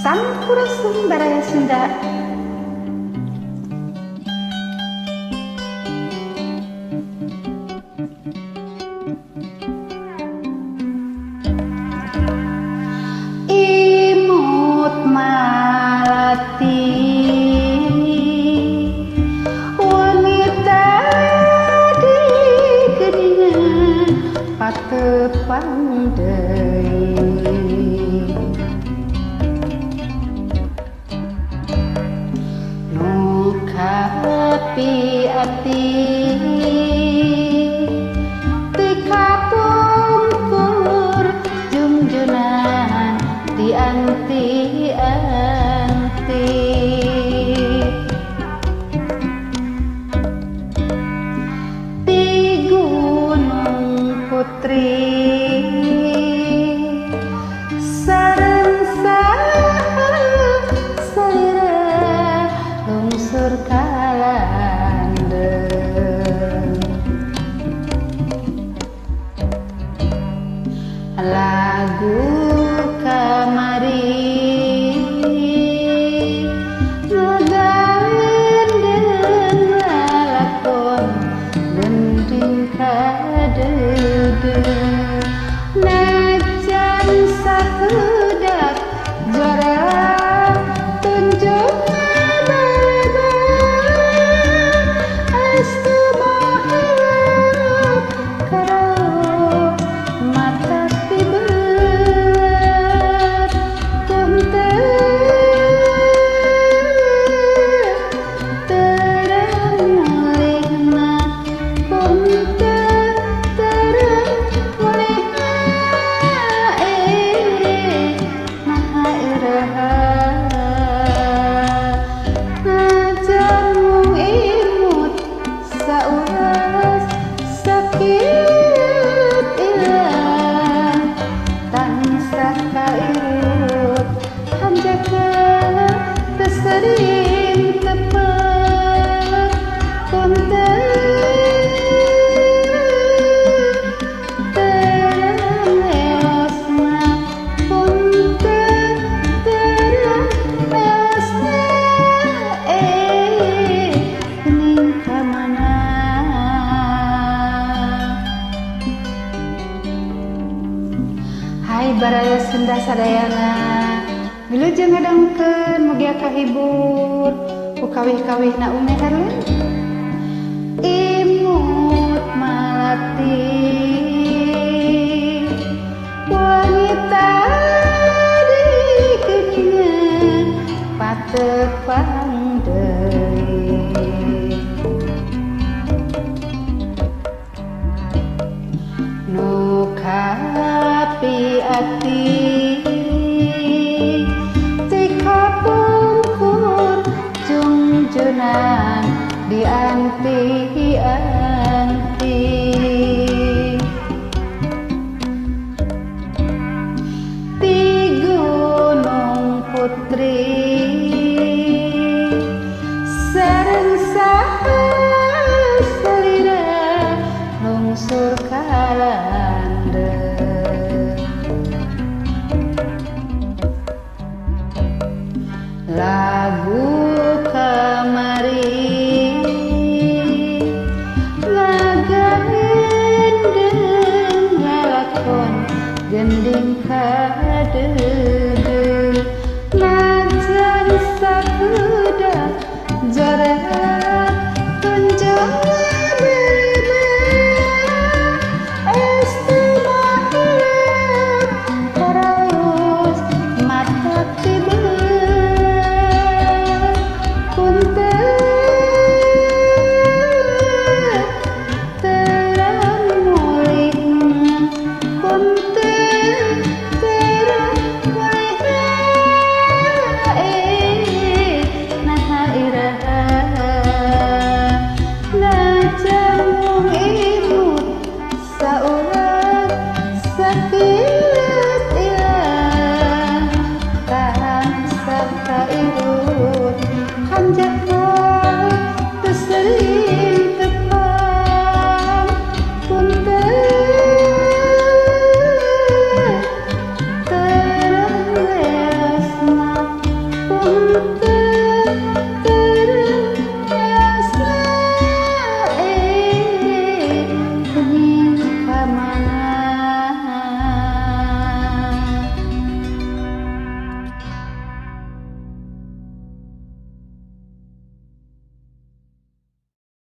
Sampurasun Baraya Sunda. Imut malati wanita di geningan patepang deui. Api tika pungkur junjunan di anti-anti di Gunung Putri sareng salira lungsur lagu kamari ngedain dan lalakon gending kadede najan sakedak jorang tunjuk Baraya Sunda sadayana wilujeng ngadangkeun mugia kahibur ku kawih-kawihna umeh hareuleun. Imut malati wanita di geuningan patepang deui nu kapi ati tika pungkur junjunan di anti-anti di Gunung Putri sareng salira lungsur kalandeng lagu kamari ngagain dan ngalakon gending kadede